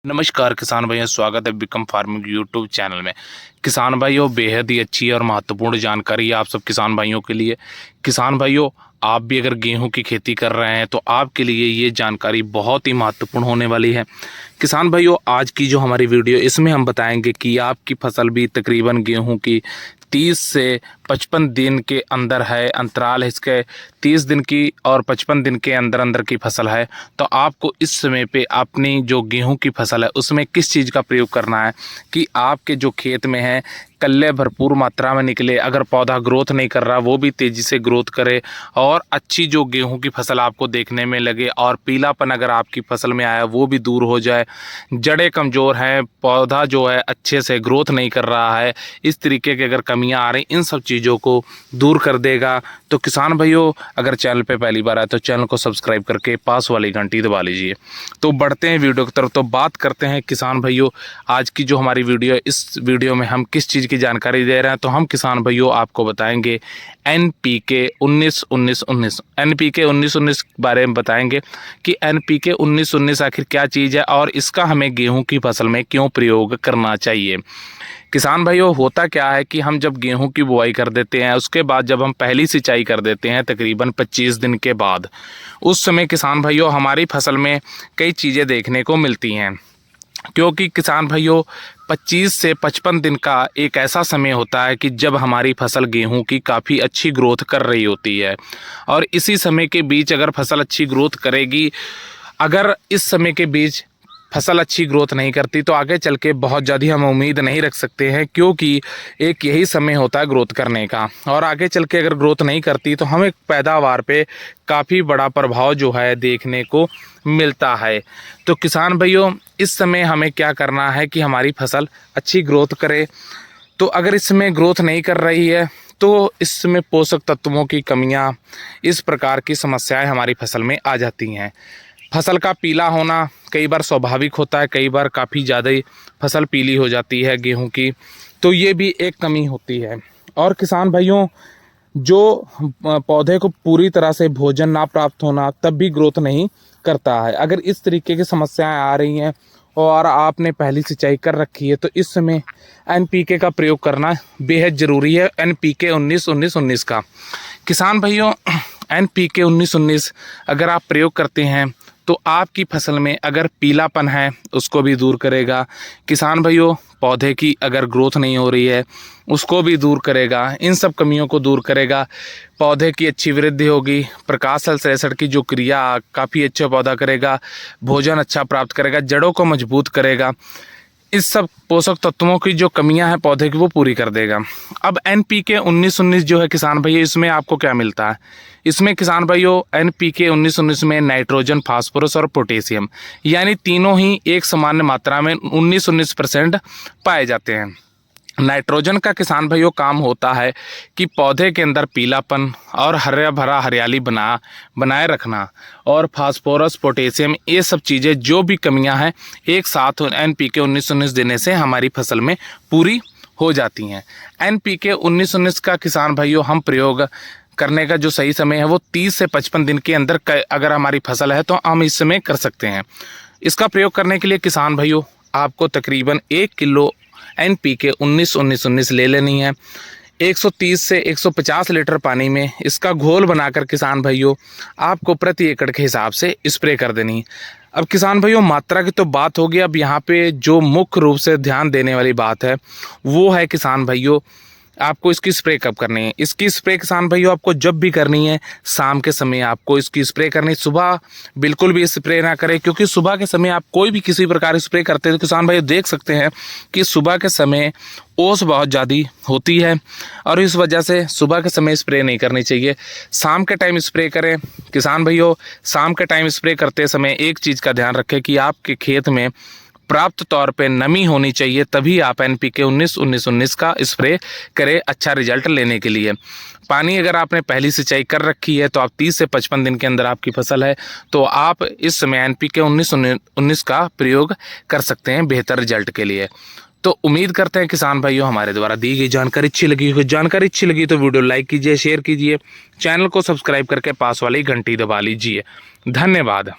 नमस्कार किसान भाइयों, स्वागत है बिकम फार्मिंग यूट्यूब चैनल में। किसान भाइयों, बेहद ही अच्छी और महत्वपूर्ण जानकारी है आप सब किसान भाइयों के लिए। किसान भाइयों, आप भी अगर गेहूं की खेती कर रहे हैं तो आपके लिए ये जानकारी बहुत ही महत्वपूर्ण होने वाली है। किसान भाइयों, आज की जो हमारी वीडियो, इसमें हम बताएंगे कि आपकी फसल भी तकरीबन गेहूं की 30 से 55 दिन के अंदर है, अंतराल है इसके 30 दिन की और 55 दिन के अंदर अंदर की फसल है। तो आपको इस समय पे अपनी जो गेहूं की फसल है उसमें किस चीज़ का प्रयोग करना है कि आपके जो खेत में है कल्ले भरपूर मात्रा में निकले। अगर पौधा ग्रोथ नहीं कर रहा वो भी तेज़ी से ग्रोथ करे और अच्छी जो गेहूं की फसल आपको देखने में लगे और पीलापन अगर आपकी फसल में आया वो भी दूर हो जाए। जड़ें कमज़ोर हैं, पौधा जो है अच्छे से ग्रोथ नहीं कर रहा है, इस तरीके के अगर कमियां आ रही, इन सब चीज़ों को दूर कर देगा। तो किसान भाइयों, अगर चैनल पे पहली बार आए तो चैनल को सब्सक्राइब करके पास वाली घंटी दबा लीजिए। तो बढ़ते हैं वीडियो की तरफ। तो बात करते हैं किसान भाइयों, आज की जो हमारी वीडियो है, इस वीडियो में हम किस चीज़ की जानकारी दे रहे हैं। तो हम किसान भाइयों आपको बताएंगे NPK 19-19-19 NPK 19-19 के बारे में बताएंगे कि NPK 19-19 आखिर क्या चीज़ है और इसका हमें गेहूं की फसल में क्यों प्रयोग करना चाहिए। किसान भाइयों, होता क्या है कि हम जब गेहूं की बुआई कर देते हैं, उसके बाद जब हम पहली सिंचाई कर देते हैं तकरीबन 25 दिन के बाद, उस समय किसान भाइयों हमारी फसल में कई चीज़ें देखने को मिलती हैं। क्योंकि किसान भाइयों 25 से 55 दिन का एक ऐसा समय होता है कि जब हमारी फसल गेहूं की काफ़ी अच्छी ग्रोथ कर रही होती है और इसी समय के बीच अगर फसल अच्छी ग्रोथ करेगी, अगर इस समय के बीच फसल अच्छी ग्रोथ नहीं करती तो आगे चल के बहुत ज़्यादा हम उम्मीद नहीं रख सकते हैं, क्योंकि एक यही समय होता है ग्रोथ करने का। और आगे चल के अगर ग्रोथ नहीं करती तो हमें पैदावार पे काफ़ी बड़ा प्रभाव जो है देखने को मिलता है। तो किसान भाइयों, इस समय हमें क्या करना है कि हमारी फसल अच्छी ग्रोथ करे। तो अगर इसमें ग्रोथ नहीं कर रही है तो इसमें पोषक तत्वों की कमियां, इस प्रकार की समस्याएं हमारी फसल में आ जाती हैं। फसल का पीला होना कई बार स्वाभाविक होता है, कई बार काफ़ी ज़्यादा ही फसल पीली हो जाती है गेहूं की, तो ये भी एक कमी होती है। और किसान भाइयों, जो पौधे को पूरी तरह से भोजन ना प्राप्त होना तब भी ग्रोथ नहीं करता है। अगर इस तरीके की समस्याएं आ रही हैं और आपने पहली सिंचाई कर रखी है तो इस समय NPK का प्रयोग करना बेहद ज़रूरी है। NPK 19-19-19 का किसान भाइयों, NPK 19-19 अगर आप प्रयोग करते हैं तो आपकी फसल में अगर पीलापन है उसको भी दूर करेगा। किसान भाइयों, पौधे की अगर ग्रोथ नहीं हो रही है उसको भी दूर करेगा, इन सब कमियों को दूर करेगा। पौधे की अच्छी वृद्धि होगी, प्रकाश संश्लेषण की जो क्रिया काफ़ी अच्छा पौधा करेगा, भोजन अच्छा प्राप्त करेगा, जड़ों को मजबूत करेगा। इस सब पोषक तत्वों की जो कमियां हैं पौधे की वो पूरी कर देगा। अब NPK 19-19 जो है किसान भाइयों, इसमें आपको क्या मिलता है? इसमें किसान भाइयों NPK 19-19 में नाइट्रोजन, फास्फोरस और पोटेशियम, यानी तीनों ही एक सामान्य मात्रा में 19-19% पाए जाते हैं। नाइट्रोजन का किसान भाइयों काम होता है कि पौधे के अंदर पीलापन और हरा भरा हरियाली बनाए रखना, और फास्फोरस, पोटेशियम, ये सब चीज़ें जो भी कमियां हैं एक साथ NPK 19-19 देने से हमारी फसल में पूरी हो जाती हैं। NPK 19-19 का किसान भाइयों हम प्रयोग करने का जो सही समय है वो 30 से 55 दिन के अंदर अगर हमारी फसल है तो हम इस समय कर सकते हैं। इसका प्रयोग करने के लिए किसान भाइयों आपको तकरीबन 1 किलो NPK 19-19-19 ले लेनी है। 130 से 150 लीटर पानी में इसका घोल बनाकर किसान भाइयों आपको प्रति एकड़ के हिसाब से स्प्रे कर देनी है। अब किसान भाइयों, मात्रा की तो बात होगी, अब यहाँ पे जो मुख्य रूप से ध्यान देने वाली बात है वो है किसान भाइयों आपको इसकी स्प्रे कब करनी है। इसकी स्प्रे किसान भाइयों आपको जब भी करनी है शाम के समय आपको इसकी स्प्रे करनी है। सुबह बिल्कुल भी स्प्रे ना करें, क्योंकि सुबह के समय आप कोई भी किसी प्रकार स्प्रे करते हैं तो किसान भाइयों देख सकते हैं कि सुबह के समय ओस बहुत ज़्यादा होती है और इस वजह से सुबह के समय स्प्रे नहीं करनी चाहिए। शाम के टाइम स्प्रे करें। किसान भाइयों, शाम के टाइम स्प्रे करते समय एक चीज़ का ध्यान रखें कि आपके खेत में प्राप्त तौर पे नमी होनी चाहिए, तभी आप NPK 19-19-19 का स्प्रे करें अच्छा रिजल्ट लेने के लिए। पानी अगर आपने पहली सिंचाई कर रखी है तो आप 30 से 55 दिन के अंदर आपकी फसल है तो आप इस समय NPK 19-19 का प्रयोग कर सकते हैं बेहतर रिजल्ट के लिए। तो उम्मीद करते हैं किसान भाइयों हमारे द्वारा दी गई जानकारी अच्छी लगी हो। जानकारी अच्छी लगी तो वीडियो लाइक कीजिए, शेयर कीजिए, चैनल को सब्सक्राइब करके पास वाली घंटी दबा लीजिए। धन्यवाद।